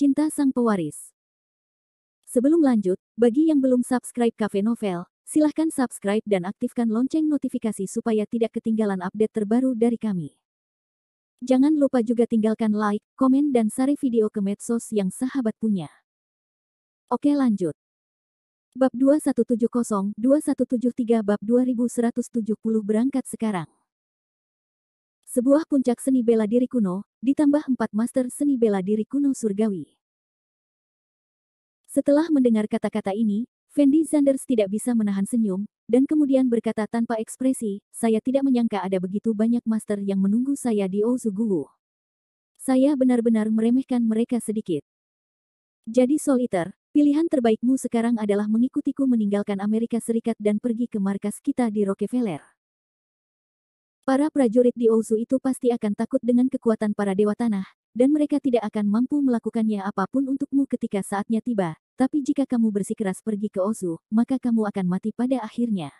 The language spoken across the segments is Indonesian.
Cinta Sang Pewaris. Sebelum lanjut, bagi yang belum subscribe Cafe Novel, silahkan subscribe dan aktifkan lonceng notifikasi supaya tidak ketinggalan update terbaru dari kami. Jangan lupa juga tinggalkan like, komen dan share video ke medsos yang sahabat punya. Oke lanjut. Bab 2170, 2173 Bab 2170 berangkat sekarang. Sebuah puncak seni bela diri kuno, ditambah 4 master seni bela diri kuno surgawi. Setelah mendengar kata-kata ini, Fendi Zanders tidak bisa menahan senyum, dan kemudian berkata tanpa ekspresi, saya tidak menyangka ada begitu banyak master yang menunggu saya di Ozu. Saya benar-benar meremehkan mereka sedikit. Jadi Soul Eater, pilihan terbaikmu sekarang adalah mengikutiku meninggalkan Amerika Serikat dan pergi ke markas kita di Rockefeller. Para prajurit di Ozu itu pasti akan takut dengan kekuatan para dewa tanah, dan mereka tidak akan mampu melakukannya apapun untukmu ketika saatnya tiba, tapi jika kamu bersikeras pergi ke Ozu, maka kamu akan mati pada akhirnya.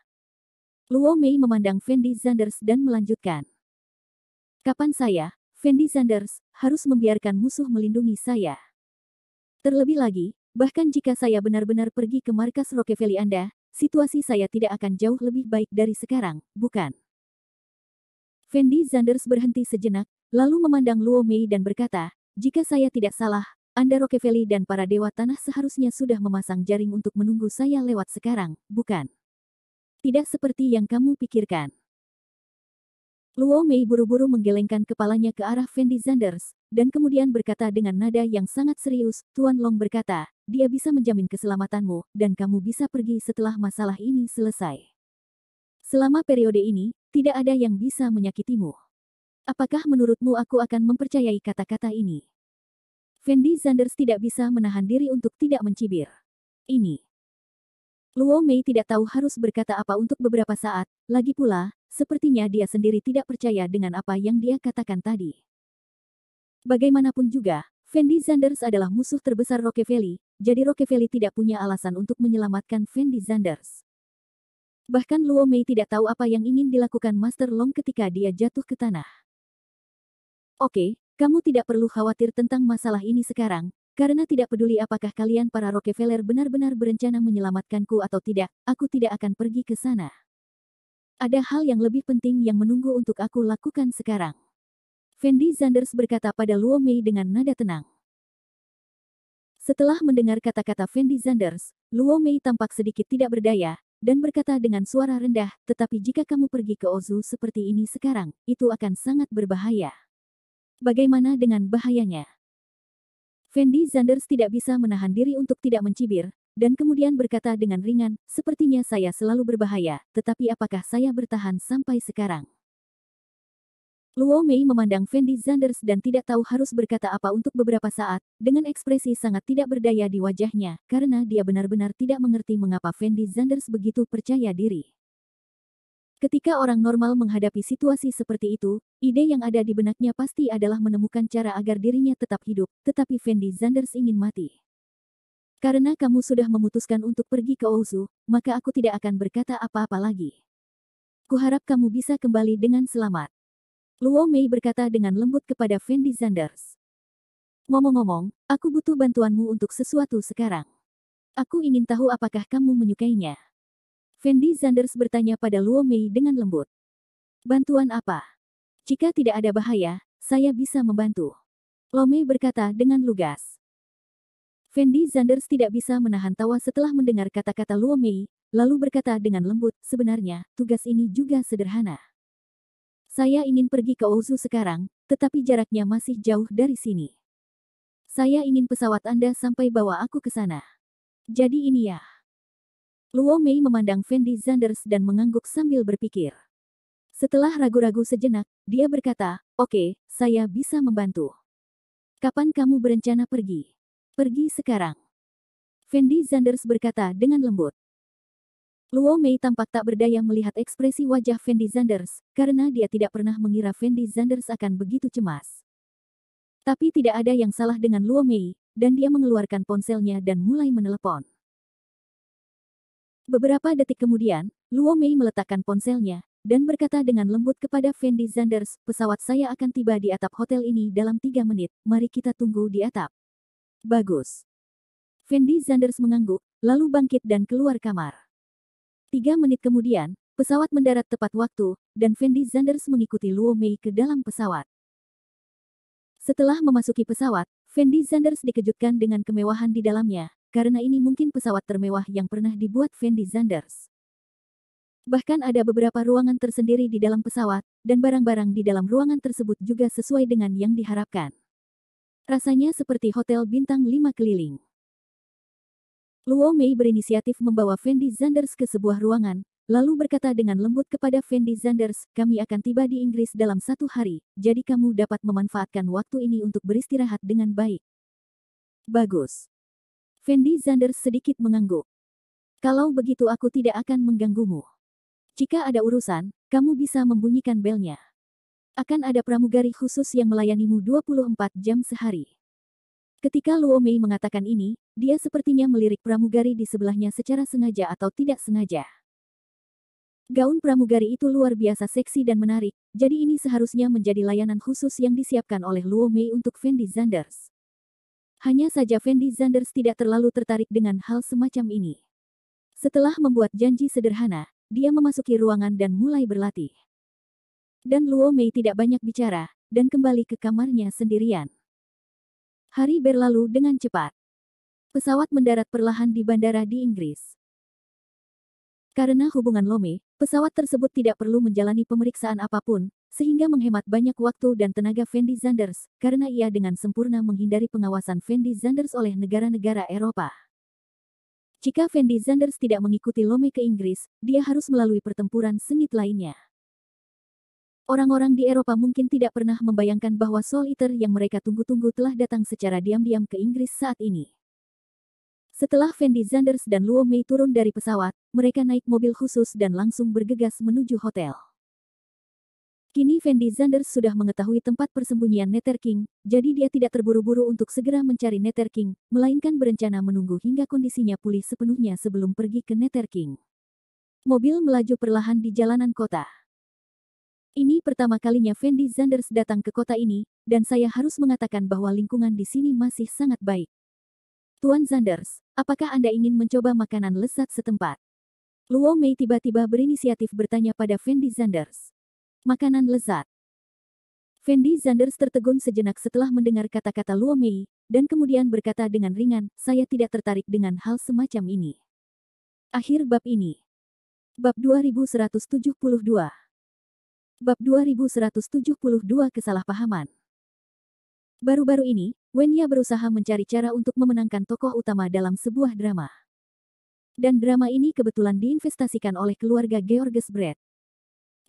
Luo Mei memandang Fendi Zanders dan melanjutkan. Kapan saya, Fendi Zanders, harus membiarkan musuh melindungi saya? Terlebih lagi, bahkan jika saya benar-benar pergi ke markas Rockefeller Anda, situasi saya tidak akan jauh lebih baik dari sekarang, bukan? Fendi Zanders berhenti sejenak, lalu memandang Luo Mei dan berkata, jika saya tidak salah, Anda Rockefeller dan para dewa tanah seharusnya sudah memasang jaring untuk menunggu saya lewat sekarang, bukan? Tidak seperti yang kamu pikirkan. Luo Mei buru-buru menggelengkan kepalanya ke arah Fendi Zanders, dan kemudian berkata dengan nada yang sangat serius, Tuan Long berkata, dia bisa menjamin keselamatanmu, dan kamu bisa pergi setelah masalah ini selesai. Selama periode ini, tidak ada yang bisa menyakitimu. Apakah menurutmu aku akan mempercayai kata-kata ini? Fendi Zanders tidak bisa menahan diri untuk tidak mencibir. Ini. Luo Mei tidak tahu harus berkata apa untuk beberapa saat, lagi pula, sepertinya dia sendiri tidak percaya dengan apa yang dia katakan tadi. Bagaimanapun juga, Fendi Zanders adalah musuh terbesar Rockefeller, jadi Rockefeller tidak punya alasan untuk menyelamatkan Fendi Zanders. Bahkan Luo Mei tidak tahu apa yang ingin dilakukan Master Long ketika dia jatuh ke tanah. Oke, kamu tidak perlu khawatir tentang masalah ini sekarang, karena tidak peduli apakah kalian para Rockefeller benar-benar berencana menyelamatkanku atau tidak, aku tidak akan pergi ke sana. Ada hal yang lebih penting yang menunggu untuk aku lakukan sekarang. Fendi Zanders berkata pada Luo Mei dengan nada tenang. Setelah mendengar kata-kata Fendi Zanders, Luo Mei tampak sedikit tidak berdaya, dan berkata dengan suara rendah, tetapi jika kamu pergi ke Ozu seperti ini sekarang, itu akan sangat berbahaya. Bagaimana dengan bahayanya? Fendi Zanders tidak bisa menahan diri untuk tidak mencibir, dan kemudian berkata dengan ringan, sepertinya saya selalu berbahaya, tetapi apakah saya bertahan sampai sekarang? Luo Mei memandang Fendi Zanders dan tidak tahu harus berkata apa untuk beberapa saat, dengan ekspresi sangat tidak berdaya di wajahnya, karena dia benar-benar tidak mengerti mengapa Fendi Zanders begitu percaya diri. Ketika orang normal menghadapi situasi seperti itu, ide yang ada di benaknya pasti adalah menemukan cara agar dirinya tetap hidup, tetapi Fendi Zanders ingin mati. Karena kamu sudah memutuskan untuk pergi ke Ozu, maka aku tidak akan berkata apa-apa lagi. Kuharap kamu bisa kembali dengan selamat. Luo Mei berkata dengan lembut kepada Fendi Zanders. Ngomong-ngomong, aku butuh bantuanmu untuk sesuatu sekarang. Aku ingin tahu apakah kamu menyukainya. Fendi Zanders bertanya pada Luo Mei dengan lembut. Bantuan apa? Jika tidak ada bahaya, saya bisa membantu. Luo Mei berkata dengan lugas. Fendi Zanders tidak bisa menahan tawa setelah mendengar kata-kata Luo Mei, lalu berkata dengan lembut, sebenarnya, tugas ini juga sederhana. Saya ingin pergi ke Ozu sekarang, tetapi jaraknya masih jauh dari sini. Saya ingin pesawat Anda sampai bawa aku ke sana. Jadi ini ya. Luo Mei memandang Fendi Zanders dan mengangguk sambil berpikir. Setelah ragu-ragu sejenak, dia berkata, oke, saya bisa membantu. Kapan kamu berencana pergi? Pergi sekarang. Fendi Zanders berkata dengan lembut. Luo Mei tampak tak berdaya melihat ekspresi wajah Fendi Zanders, karena dia tidak pernah mengira Fendi Zanders akan begitu cemas. Tapi tidak ada yang salah dengan Luo Mei, dan dia mengeluarkan ponselnya dan mulai menelepon. Beberapa detik kemudian, Luo Mei meletakkan ponselnya, dan berkata dengan lembut kepada Fendi Zanders, pesawat saya akan tiba di atap hotel ini dalam 3 menit, mari kita tunggu di atap. Bagus. Fendi Zanders mengangguk, lalu bangkit dan keluar kamar. 3 menit kemudian, pesawat mendarat tepat waktu, dan Fendi Zanders mengikuti Luo Mei ke dalam pesawat. Setelah memasuki pesawat, Fendi Zanders dikejutkan dengan kemewahan di dalamnya, karena ini mungkin pesawat termewah yang pernah dibuat Fendi Zanders. Bahkan ada beberapa ruangan tersendiri di dalam pesawat, dan barang-barang di dalam ruangan tersebut juga sesuai dengan yang diharapkan. Rasanya seperti hotel bintang 5 keliling. Luo Mei berinisiatif membawa Fendi Zanders ke sebuah ruangan, lalu berkata dengan lembut kepada Fendi Zanders, kami akan tiba di Inggris dalam 1 hari, jadi kamu dapat memanfaatkan waktu ini untuk beristirahat dengan baik. Bagus. Fendi Zanders sedikit mengangguk. Kalau begitu aku tidak akan mengganggumu. Jika ada urusan, kamu bisa membunyikan belnya. Akan ada pramugari khusus yang melayanimu 24 jam sehari. Ketika Luo Mei mengatakan ini, dia sepertinya melirik pramugari di sebelahnya secara sengaja atau tidak sengaja. Gaun pramugari itu luar biasa seksi dan menarik, jadi ini seharusnya menjadi layanan khusus yang disiapkan oleh Luo Mei untuk Fendi Zanders. Hanya saja Fendi Zanders tidak terlalu tertarik dengan hal semacam ini. Setelah membuat janji sederhana, dia memasuki ruangan dan mulai berlatih. Dan Luo Mei tidak banyak bicara, dan kembali ke kamarnya sendirian. Hari berlalu dengan cepat. Pesawat mendarat perlahan di bandara di Inggris. Karena hubungan Lome, pesawat tersebut tidak perlu menjalani pemeriksaan apapun, sehingga menghemat banyak waktu dan tenaga Fendi Zanders, karena ia dengan sempurna menghindari pengawasan Fendi Zanders oleh negara-negara Eropa. Jika Fendi Zanders tidak mengikuti Lome ke Inggris, dia harus melalui pertempuran sengit lainnya. Orang-orang di Eropa mungkin tidak pernah membayangkan bahwa Soul Eater yang mereka tunggu-tunggu telah datang secara diam-diam ke Inggris saat ini. Setelah Fendi Zanders dan Luo Mei turun dari pesawat, mereka naik mobil khusus dan langsung bergegas menuju hotel. Kini Fendi Zanders sudah mengetahui tempat persembunyian Nether King, jadi dia tidak terburu-buru untuk segera mencari Nether King, melainkan berencana menunggu hingga kondisinya pulih sepenuhnya sebelum pergi ke Nether King. Mobil melaju perlahan di jalanan kota. Ini pertama kalinya Fendi Zanders datang ke kota ini, dan saya harus mengatakan bahwa lingkungan di sini masih sangat baik. Tuan Zanders, apakah Anda ingin mencoba makanan lezat setempat? Luo Mei tiba-tiba berinisiatif bertanya pada Fendi Zanders. Makanan lezat. Fendi Zanders tertegun sejenak setelah mendengar kata-kata Luo Mei, dan kemudian berkata dengan ringan, saya tidak tertarik dengan hal semacam ini. Akhir bab ini. Bab 2172. Bab 2172 Kesalahpahaman. Baru-baru ini, Wenya berusaha mencari cara untuk memenangkan tokoh utama dalam sebuah drama. Dan drama ini kebetulan diinvestasikan oleh keluarga Georges Brett.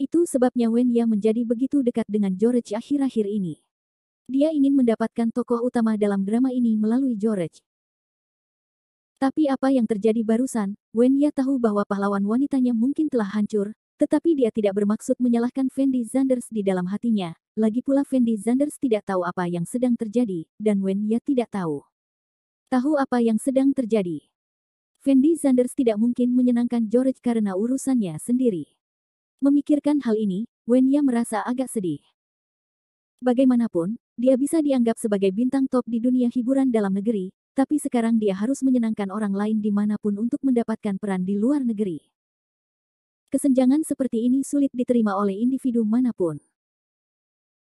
Itu sebabnya Wenya menjadi begitu dekat dengan George akhir-akhir ini. Dia ingin mendapatkan tokoh utama dalam drama ini melalui George. Tapi apa yang terjadi barusan, Wenya tahu bahwa pahlawan wanitanya mungkin telah hancur, tetapi dia tidak bermaksud menyalahkan Fendi Zanders di dalam hatinya. Lagi pula Fendi Zanders tidak tahu apa yang sedang terjadi, dan Wenya tidak tahu. Tahu apa yang sedang terjadi. Fendi Zanders tidak mungkin menyenangkan George karena urusannya sendiri. Memikirkan hal ini, Wenya merasa agak sedih. Bagaimanapun, dia bisa dianggap sebagai bintang top di dunia hiburan dalam negeri, tapi sekarang dia harus menyenangkan orang lain dimanapun untuk mendapatkan peran di luar negeri. Kesenjangan seperti ini sulit diterima oleh individu manapun.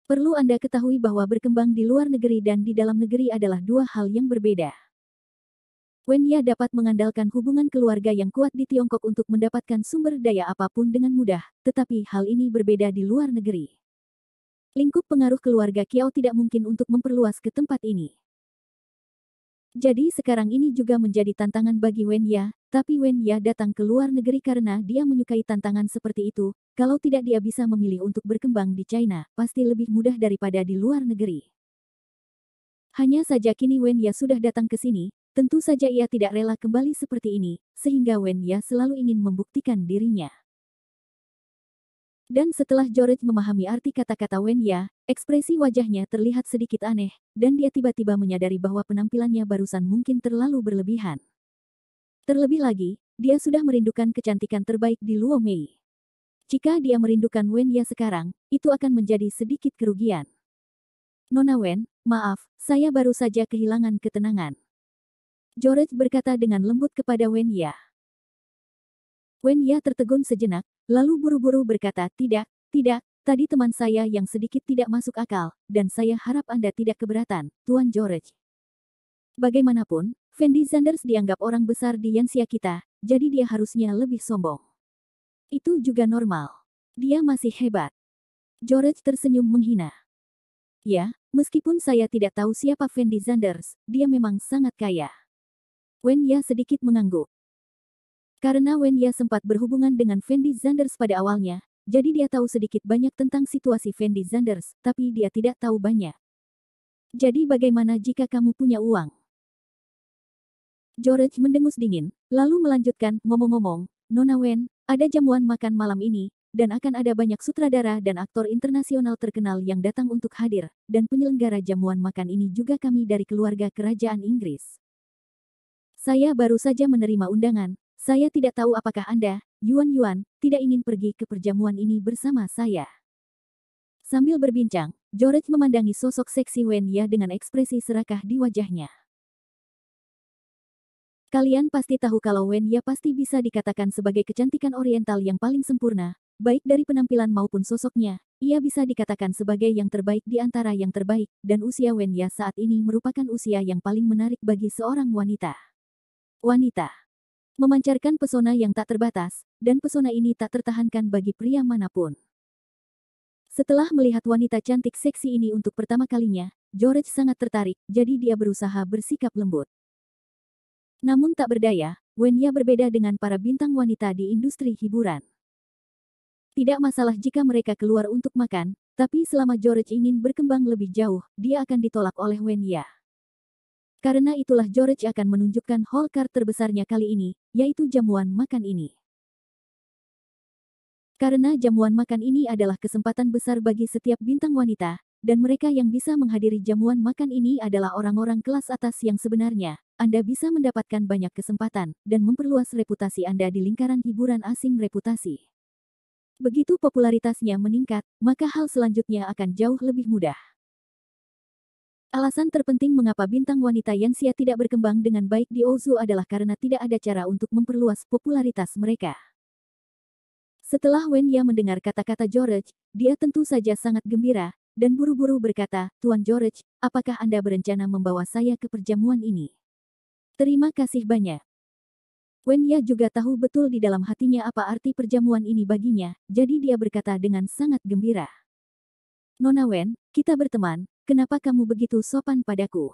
Perlu Anda ketahui bahwa berkembang di luar negeri dan di dalam negeri adalah dua hal yang berbeda. Wenya dapat mengandalkan hubungan keluarga yang kuat di Tiongkok untuk mendapatkan sumber daya apapun dengan mudah, tetapi hal ini berbeda di luar negeri. Lingkup pengaruh keluarga Kiao tidak mungkin untuk memperluas ke tempat ini. Jadi sekarang ini juga menjadi tantangan bagi Wenya, tapi Wenya datang ke luar negeri karena dia menyukai tantangan seperti itu. Kalau tidak dia bisa memilih untuk berkembang di China, pasti lebih mudah daripada di luar negeri. Hanya saja kini Wenya sudah datang ke sini, tentu saja ia tidak rela kembali seperti ini, sehingga Wenya selalu ingin membuktikan dirinya. Dan setelah George memahami arti kata-kata Wenya, ekspresi wajahnya terlihat sedikit aneh, dan dia tiba-tiba menyadari bahwa penampilannya barusan mungkin terlalu berlebihan. Terlebih lagi, dia sudah merindukan kecantikan terbaik di Luo Mei. Jika dia merindukan Wenya sekarang, itu akan menjadi sedikit kerugian. Nona Wen, maaf, saya baru saja kehilangan ketenangan. George berkata dengan lembut kepada Wen Ya. Wen Ya tertegun sejenak, lalu buru-buru berkata, tidak, tadi teman saya yang sedikit tidak masuk akal, dan saya harap Anda tidak keberatan, Tuan George. Bagaimanapun, Fendi Sanders dianggap orang besar di Yanxia kita, jadi dia harusnya lebih sombong. Itu juga normal. Dia masih hebat. George tersenyum menghina. Ya, meskipun saya tidak tahu siapa Fendi Sanders, dia memang sangat kaya. Wen Ya sedikit mengangguk. Karena Wen Ya sempat berhubungan dengan Fendi Sanders pada awalnya, jadi dia tahu sedikit banyak tentang situasi Fendi Sanders, tapi dia tidak tahu banyak. Jadi bagaimana jika kamu punya uang? George mendengus dingin, lalu melanjutkan, ngomong-ngomong, Nona Wen, ada jamuan makan malam ini, dan akan ada banyak sutradara dan aktor internasional terkenal yang datang untuk hadir, dan penyelenggara jamuan makan ini juga kami dari keluarga kerajaan Inggris. Saya baru saja menerima undangan, saya tidak tahu apakah Anda, Yuan, tidak ingin pergi ke perjamuan ini bersama saya. Sambil berbincang, George memandangi sosok seksi Wen Ya dengan ekspresi serakah di wajahnya. Kalian pasti tahu kalau Wen Ya pasti bisa dikatakan sebagai kecantikan oriental yang paling sempurna, baik dari penampilan maupun sosoknya, ia bisa dikatakan sebagai yang terbaik di antara yang terbaik, dan usia Wen Ya saat ini merupakan usia yang paling menarik bagi seorang wanita. Wanita. Memancarkan pesona yang tak terbatas, dan pesona ini tak tertahankan bagi pria manapun. Setelah melihat wanita cantik seksi ini untuk pertama kalinya, George sangat tertarik, jadi dia berusaha bersikap lembut. Namun tak berdaya, Wen Ya berbeda dengan para bintang wanita di industri hiburan. Tidak masalah jika mereka keluar untuk makan, tapi selama George ingin berkembang lebih jauh, dia akan ditolak oleh Wen Ya. Karena itulah George akan menunjukkan hall card terbesarnya kali ini, yaitu jamuan makan ini. Karena jamuan makan ini adalah kesempatan besar bagi setiap bintang wanita, dan mereka yang bisa menghadiri jamuan makan ini adalah orang-orang kelas atas yang sebenarnya, Anda bisa mendapatkan banyak kesempatan, dan memperluas reputasi Anda di lingkaran hiburan asing reputasi. Begitu popularitasnya meningkat, maka hal selanjutnya akan jauh lebih mudah. Alasan terpenting mengapa bintang wanita Yanxia tidak berkembang dengan baik di Ozu adalah karena tidak ada cara untuk memperluas popularitas mereka. Setelah Wen Ya mendengar kata-kata George, dia tentu saja sangat gembira, dan buru-buru berkata, Tuan George, apakah Anda berencana membawa saya ke perjamuan ini? Terima kasih banyak. Wen Ya juga tahu betul di dalam hatinya apa arti perjamuan ini baginya, jadi dia berkata dengan sangat gembira. Nona Wen, kita berteman, kenapa kamu begitu sopan padaku?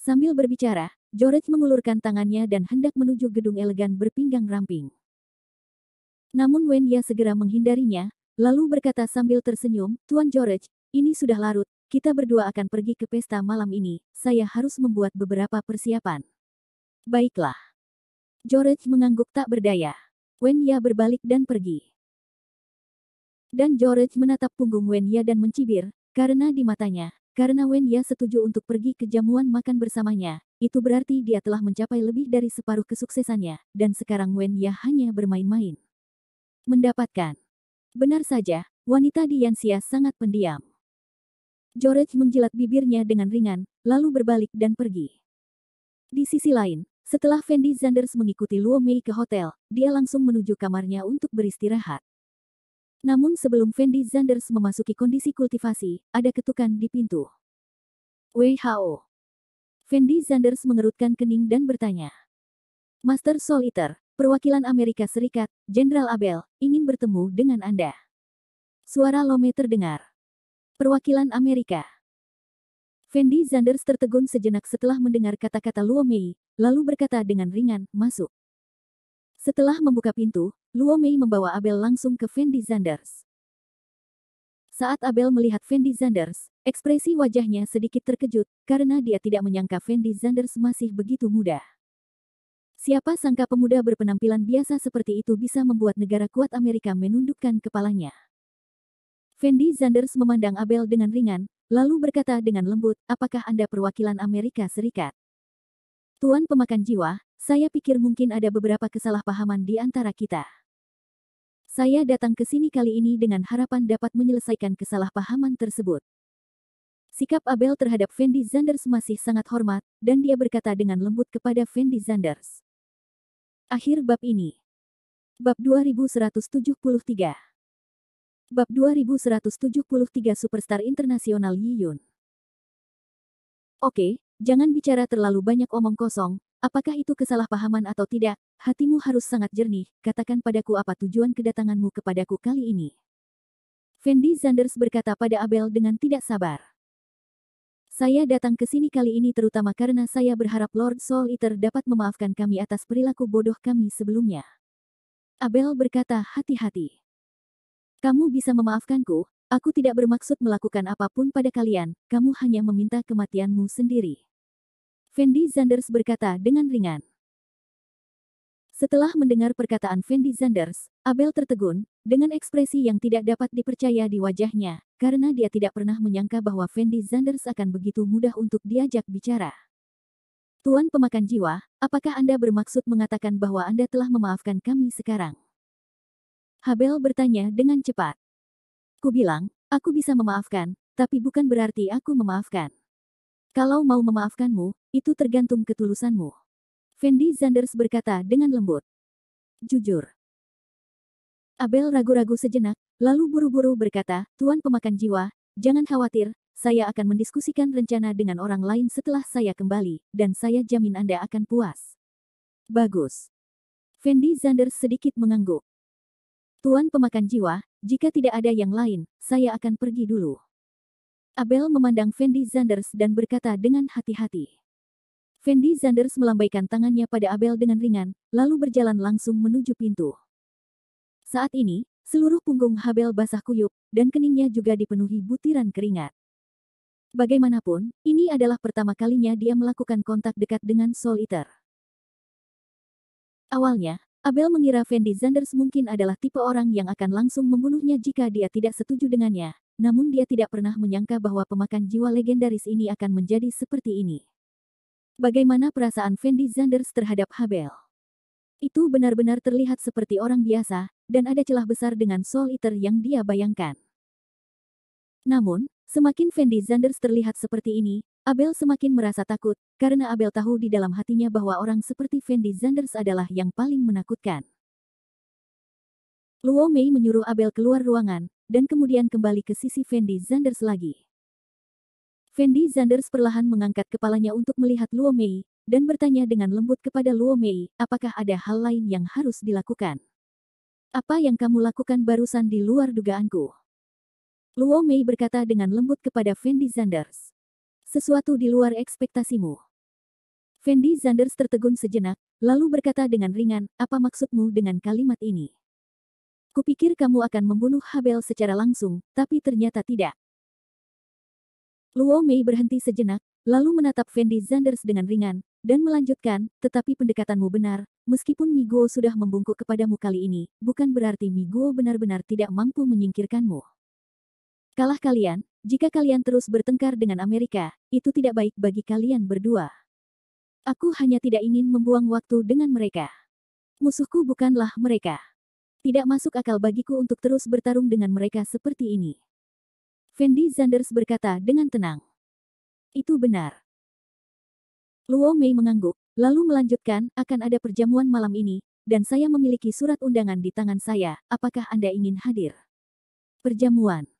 Sambil berbicara, George mengulurkan tangannya dan hendak menuju gedung elegan berpinggang ramping. Namun Wen Ya segera menghindarinya, lalu berkata sambil tersenyum, Tuan George, ini sudah larut, kita berdua akan pergi ke pesta malam ini, saya harus membuat beberapa persiapan. Baiklah. George mengangguk tak berdaya. Wen Ya berbalik dan pergi. Dan George menatap punggung Wen Ya dan mencibir, karena di matanya, karena Wen Ya setuju untuk pergi ke jamuan makan bersamanya, itu berarti dia telah mencapai lebih dari separuh kesuksesannya, dan sekarang Wen Ya hanya bermain-main. Mendapatkan. Benar saja, wanita di Yanxia sangat pendiam. George menjilat bibirnya dengan ringan, lalu berbalik dan pergi. Di sisi lain, setelah Fendi Sanders mengikuti Luo Mei ke hotel, dia langsung menuju kamarnya untuk beristirahat. Namun sebelum Fendi Sanders memasuki kondisi kultivasi, ada ketukan di pintu. Wei Hao. Fendi Sanders mengerutkan kening dan bertanya. Master Soul Eater, perwakilan Amerika Serikat, Jenderal Abel, ingin bertemu dengan Anda. Suara Lome terdengar. Perwakilan Amerika. Fendi Sanders tertegun sejenak setelah mendengar kata-kata Luo Mei, lalu berkata dengan ringan, masuk. Setelah membuka pintu, Luo Mei membawa Abel langsung ke Fendi Sanders. Saat Abel melihat Fendi Sanders, ekspresi wajahnya sedikit terkejut, karena dia tidak menyangka Fendi Sanders masih begitu muda. Siapa sangka pemuda berpenampilan biasa seperti itu bisa membuat negara kuat Amerika menundukkan kepalanya. Fendi Sanders memandang Abel dengan ringan, lalu berkata dengan lembut, apakah Anda perwakilan Amerika Serikat? Tuan pemakan jiwa, saya pikir mungkin ada beberapa kesalahpahaman di antara kita. Saya datang ke sini kali ini dengan harapan dapat menyelesaikan kesalahpahaman tersebut. Sikap Abel terhadap Fendi Zanders masih sangat hormat, dan dia berkata dengan lembut kepada Fendi Zanders. Akhir bab ini. Bab 2173. Bab 2173 Superstar Internasional Yi Yun. Oke, jangan bicara terlalu banyak omong kosong, apakah itu kesalahpahaman atau tidak, hatimu harus sangat jernih, katakan padaku apa tujuan kedatanganmu kepadaku kali ini. Fendi Zanders berkata pada Abel dengan tidak sabar. Saya datang ke sini kali ini terutama karena saya berharap Lord Soul Eater dapat memaafkan kami atas perilaku bodoh kami sebelumnya. Abel berkata hati-hati. Kamu bisa memaafkanku, aku tidak bermaksud melakukan apapun pada kalian, kamu hanya meminta kematianmu sendiri. Fendi Zanders berkata dengan ringan. Setelah mendengar perkataan Fendi Zanders, Abel tertegun, dengan ekspresi yang tidak dapat dipercaya di wajahnya, karena dia tidak pernah menyangka bahwa Fendi Zanders akan begitu mudah untuk diajak bicara. Tuan pemakan jiwa, apakah Anda bermaksud mengatakan bahwa Anda telah memaafkan kami sekarang? Abel bertanya dengan cepat. Ku bilang, aku bisa memaafkan, tapi bukan berarti aku memaafkan. Kalau mau memaafkanmu, itu tergantung ketulusanmu. Fendi Zanders berkata dengan lembut. Jujur. Abel ragu-ragu sejenak, lalu buru-buru berkata, Tuan pemakan jiwa, jangan khawatir, saya akan mendiskusikan rencana dengan orang lain setelah saya kembali, dan saya jamin Anda akan puas. Bagus. Fendi Zanders sedikit mengangguk. Tuan pemakan jiwa, jika tidak ada yang lain, saya akan pergi dulu. Abel memandang Fendi Zanders dan berkata dengan hati-hati. Fendi Zanders melambaikan tangannya pada Abel dengan ringan, lalu berjalan langsung menuju pintu. Saat ini, seluruh punggung Abel basah kuyup, dan keningnya juga dipenuhi butiran keringat. Bagaimanapun, ini adalah pertama kalinya dia melakukan kontak dekat dengan Soul Eater. Awalnya, Abel mengira Fendi Zanders mungkin adalah tipe orang yang akan langsung membunuhnya jika dia tidak setuju dengannya, namun dia tidak pernah menyangka bahwa pemakan jiwa legendaris ini akan menjadi seperti ini. Bagaimana perasaan Fendi Zanders terhadap Abel? Itu benar-benar terlihat seperti orang biasa, dan ada celah besar dengan Soul Eater yang dia bayangkan. Namun, semakin Fendi Zanders terlihat seperti ini, Abel semakin merasa takut, karena Abel tahu di dalam hatinya bahwa orang seperti Fendi Zanders adalah yang paling menakutkan. Luo Mei menyuruh Abel keluar ruangan, dan kemudian kembali ke sisi Fendi Zanders lagi. Fendi Zanders perlahan mengangkat kepalanya untuk melihat Luo Mei, dan bertanya dengan lembut kepada Luo Mei, apakah ada hal lain yang harus dilakukan? Apa yang kamu lakukan barusan di luar dugaanku? Luo Mei berkata dengan lembut kepada Fendi Zanders. Sesuatu di luar ekspektasimu. Fendi Zanders tertegun sejenak, lalu berkata dengan ringan, apa maksudmu dengan kalimat ini? Kupikir kamu akan membunuh Abel secara langsung, tapi ternyata tidak. Luo Mei berhenti sejenak, lalu menatap Fendi Zanders dengan ringan, dan melanjutkan, tetapi pendekatanmu benar, meskipun Mi Guo sudah membungkuk kepadamu kali ini, bukan berarti Mi Guo benar-benar tidak mampu menyingkirkanmu. Kalah kalian, jika kalian terus bertengkar dengan Amerika, itu tidak baik bagi kalian berdua. Aku hanya tidak ingin membuang waktu dengan mereka. Musuhku bukanlah mereka. Tidak masuk akal bagiku untuk terus bertarung dengan mereka seperti ini. Fendi Zanders berkata dengan tenang. Itu benar. Luo Mei mengangguk, lalu melanjutkan, akan ada perjamuan malam ini, dan saya memiliki surat undangan di tangan saya, apakah Anda ingin hadir? Perjamuan.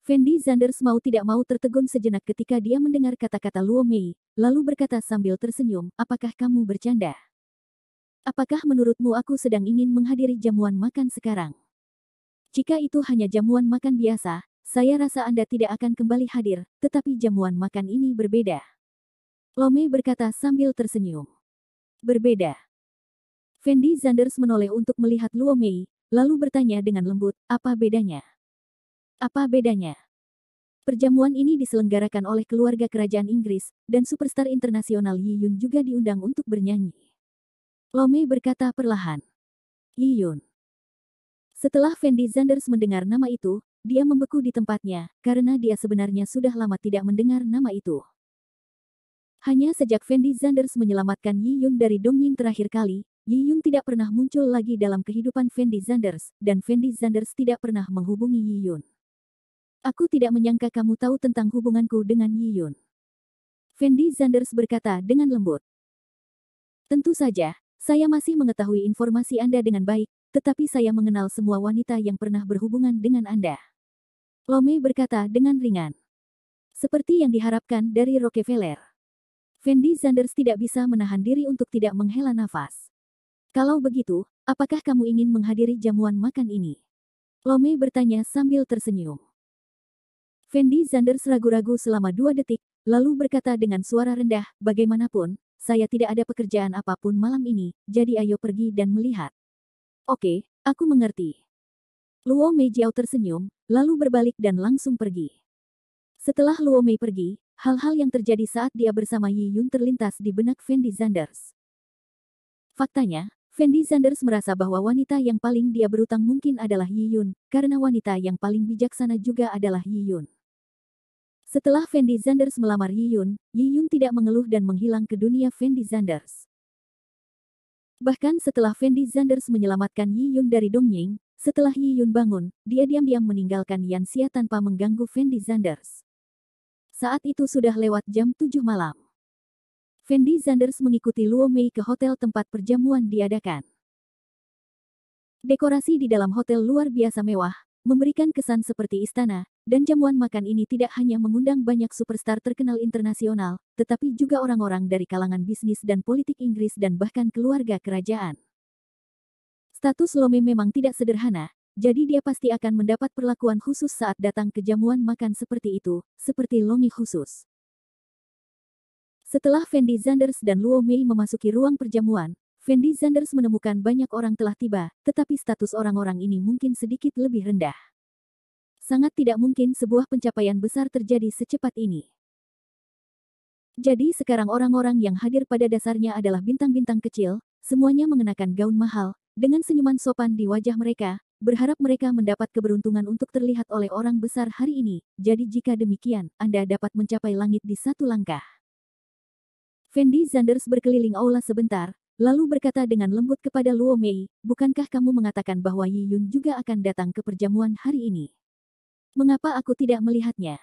Fendi Zanders mau tidak mau tertegun sejenak ketika dia mendengar kata-kata Luo Mei, lalu berkata sambil tersenyum, apakah kamu bercanda? Apakah menurutmu aku sedang ingin menghadiri jamuan makan sekarang? Jika itu hanya jamuan makan biasa, saya rasa Anda tidak akan kembali hadir, tetapi jamuan makan ini berbeda. Luo Mei berkata sambil tersenyum. Berbeda. Fendi Zanders menoleh untuk melihat Luo Mei, lalu bertanya dengan lembut, apa bedanya? Apa bedanya? Perjamuan ini diselenggarakan oleh keluarga kerajaan Inggris, dan superstar internasional Yi Yun juga diundang untuk bernyanyi. Luo Mei berkata perlahan. Yi Yun. Setelah Fendi Zanders mendengar nama itu, dia membeku di tempatnya, karena dia sebenarnya sudah lama tidak mendengar nama itu. Hanya sejak Fendi Zanders menyelamatkan Yi Yun dari Dongying terakhir kali, Yi Yun tidak pernah muncul lagi dalam kehidupan Fendi Zanders, dan Fendi Zanders tidak pernah menghubungi Yi Yun. Aku tidak menyangka kamu tahu tentang hubunganku dengan Yi Yun. Fendi Zanders berkata dengan lembut. Tentu saja, saya masih mengetahui informasi Anda dengan baik, tetapi saya mengenal semua wanita yang pernah berhubungan dengan Anda. Lomei berkata dengan ringan. Seperti yang diharapkan dari Rockefeller. Fendi Zanders tidak bisa menahan diri untuk tidak menghela nafas. Kalau begitu, apakah kamu ingin menghadiri jamuan makan ini? Lomei bertanya sambil tersenyum. Fendi Zanders ragu-ragu selama 2 detik, lalu berkata dengan suara rendah, bagaimanapun, saya tidak ada pekerjaan apapun malam ini, jadi ayo pergi dan melihat. Oke, aku mengerti. Luo Meijiao tersenyum, lalu berbalik dan langsung pergi. Setelah Luo Mei pergi, hal-hal yang terjadi saat dia bersama Yi Yun terlintas di benak Fendi Zanders. Faktanya, Fendi Zanders merasa bahwa wanita yang paling dia berutang mungkin adalah Yi Yun, karena wanita yang paling bijaksana juga adalah Yi Yun. Setelah Fendi Zanders melamar Yi Yun tidak mengeluh dan menghilang ke dunia Fendi Zanders. Bahkan setelah Fendi Zanders menyelamatkan Yi Yun dari Dongying, setelah Yi Yun bangun, dia diam-diam meninggalkan Yanxia tanpa mengganggu Fendi Zanders. Saat itu sudah lewat jam 7 malam. Fendi Zanders mengikuti Luo Mei ke hotel tempat perjamuan diadakan. Dekorasi di dalam hotel luar biasa mewah, memberikan kesan seperti istana, dan jamuan makan ini tidak hanya mengundang banyak superstar terkenal internasional, tetapi juga orang-orang dari kalangan bisnis dan politik Inggris dan bahkan keluarga kerajaan. Status Lomei memang tidak sederhana, jadi dia pasti akan mendapat perlakuan khusus saat datang ke jamuan makan seperti itu, seperti Lomei khusus. Setelah Fendi Zanders dan Luo Mei memasuki ruang perjamuan, Fendi Zanders menemukan banyak orang telah tiba, tetapi status orang-orang ini mungkin sedikit lebih rendah. Sangat tidak mungkin sebuah pencapaian besar terjadi secepat ini. Jadi sekarang orang-orang yang hadir pada dasarnya adalah bintang-bintang kecil, semuanya mengenakan gaun mahal, dengan senyuman sopan di wajah mereka, berharap mereka mendapat keberuntungan untuk terlihat oleh orang besar hari ini, jadi jika demikian, Anda dapat mencapai langit di satu langkah. Fendi Zanders berkeliling aula sebentar, lalu berkata dengan lembut kepada Luo Mei, bukankah kamu mengatakan bahwa Yi Yun juga akan datang ke perjamuan hari ini? Mengapa aku tidak melihatnya?